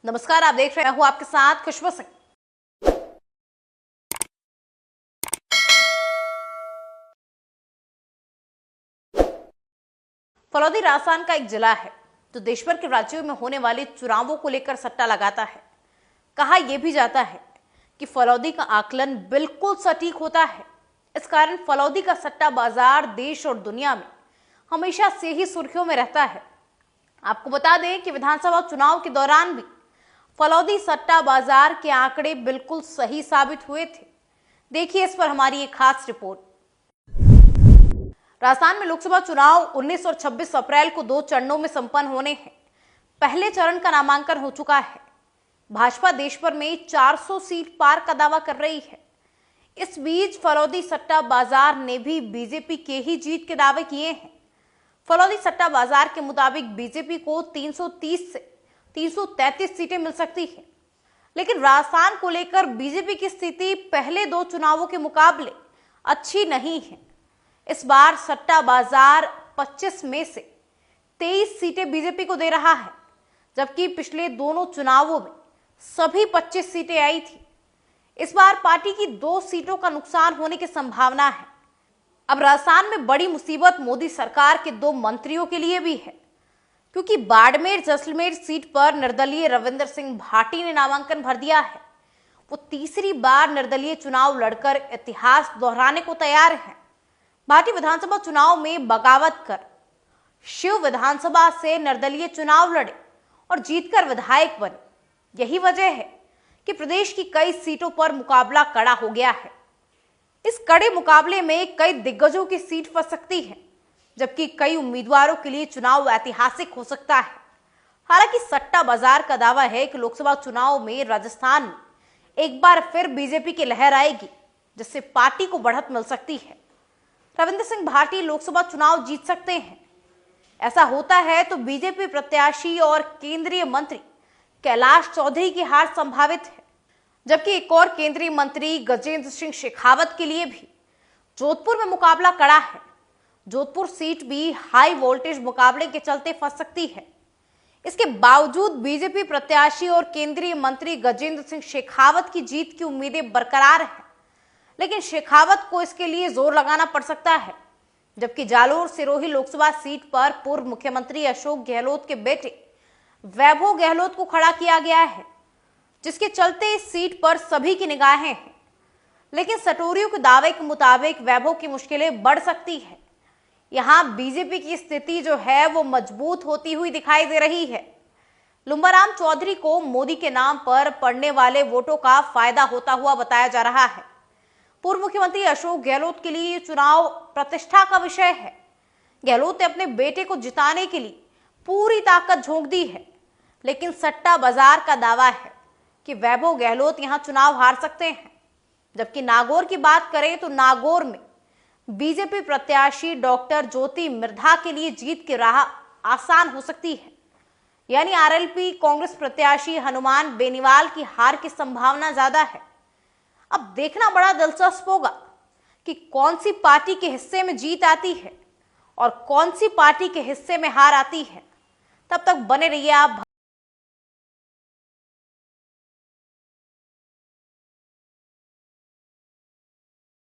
नमस्कार, आप देख रहे हो आपके साथ खुशबू सिंह। फलौदी राजस्थान का एक जिला है जो देश भर के राज्यों में होने वाले चुनावों को लेकर सट्टा लगाता है। कहा यह भी जाता है कि फलौदी का आकलन बिल्कुल सटीक होता है। इस कारण फलौदी का सट्टा बाजार देश और दुनिया में हमेशा से ही सुर्खियों में रहता है। आपको बता दें कि विधानसभा चुनाव के दौरान भी फलौदी सट्टा बाजार के आंकड़े बिल्कुल सही साबित हुए थे। देखिए इस पर हमारी एक खास रिपोर्ट। राजस्थान में लोकसभा चुनाव 19 और 26 अप्रैल को 2 चरणों में संपन्न होने हैं। पहले चरण का नामांकन हो चुका है। भाजपा देश भर में 400 सीट पार का दावा कर रही है। इस बीच फलौदी सट्टा बाजार ने भी बीजेपी के ही जीत के दावे किए हैं। फलौदी सट्टा बाजार के मुताबिक बीजेपी को 330 से 333 सीटें मिल सकती हैं। लेकिन राजस्थान को लेकर बीजेपी की स्थिति पहले 2 चुनावों के मुकाबले अच्छी नहीं है। इस बार सट्टा बाजार 25 में से 23 सीटें बीजेपी को दे रहा है, जबकि पिछले दोनों चुनावों में सभी 25 सीटें आई थी। इस बार पार्टी की 2 सीटों का नुकसान होने की संभावना है। अब राजस्थान में बड़ी मुसीबत मोदी सरकार के 2 मंत्रियों के लिए भी है, क्योंकि बाड़मेर जैसलमेर सीट पर निर्दलीय रविंद्र सिंह भाटी ने नामांकन भर दिया है। वो तीसरी बार निर्दलीय चुनाव लड़कर इतिहास दोहराने को तैयार हैं। भाटी विधानसभा चुनाव में बगावत कर शिव विधानसभा से निर्दलीय चुनाव लड़े और जीतकर विधायक बने। यही वजह है कि प्रदेश की कई सीटों पर मुकाबला कड़ा हो गया है। इस कड़े मुकाबले में कई दिग्गजों की सीट फंस सकती है, जबकि कई उम्मीदवारों के लिए चुनाव ऐतिहासिक हो सकता है। हालांकि सट्टा बाजार का दावा है कि लोकसभा चुनाव में राजस्थान में एक बार फिर बीजेपी की लहर आएगी, जिससे पार्टी को बढ़त मिल सकती है। रविंद्र सिंह भाटी लोकसभा चुनाव जीत सकते हैं। ऐसा होता है तो बीजेपी प्रत्याशी और केंद्रीय मंत्री कैलाश चौधरी की हार संभावित है, जबकि एक और केंद्रीय मंत्री गजेंद्र सिंह शेखावत के लिए भी जोधपुर में मुकाबला कड़ा है। जोधपुर सीट भी हाई वोल्टेज मुकाबले के चलते फंस सकती है। इसके बावजूद बीजेपी प्रत्याशी और केंद्रीय मंत्री गजेंद्र सिंह शेखावत की जीत की उम्मीदें बरकरार हैं, लेकिन शेखावत को इसके लिए जोर लगाना पड़ सकता है। जबकि जालोर सिरोही लोकसभा सीट पर पूर्व मुख्यमंत्री अशोक गहलोत के बेटे वैभव गहलोत को खड़ा किया गया है, जिसके चलते इस सीट पर सभी की निगाहें हैं। लेकिन सटोरियों के दावे के मुताबिक वैभव की मुश्किलें बढ़ सकती है। यहां बीजेपी की स्थिति जो है वो मजबूत होती हुई दिखाई दे रही है। लुम्बाराम चौधरी को मोदी के नाम पर पड़ने वाले वोटों का फायदा होता हुआ बताया जा रहा है। पूर्व मुख्यमंत्री अशोक गहलोत के लिए चुनाव प्रतिष्ठा का विषय है। गहलोत ने अपने बेटे को जिताने के लिए पूरी ताकत झोंक दी है, लेकिन सट्टा बाजार का दावा है कि वैभव गहलोत यहां चुनाव हार सकते हैं। जबकि नागौर की बात करें तो नागौर में बीजेपी प्रत्याशी डॉक्टर ज्योति मिर्धा के लिए जीत की राह आसान हो सकती है। यानी आरएलपी कांग्रेस प्रत्याशी हनुमान बेनीवाल की हार की संभावना ज्यादा है। अब देखना बड़ा दिलचस्प होगा कि कौन सी पार्टी के हिस्से में जीत आती है और कौन सी पार्टी के हिस्से में हार आती है। तब तक बने रहिए आप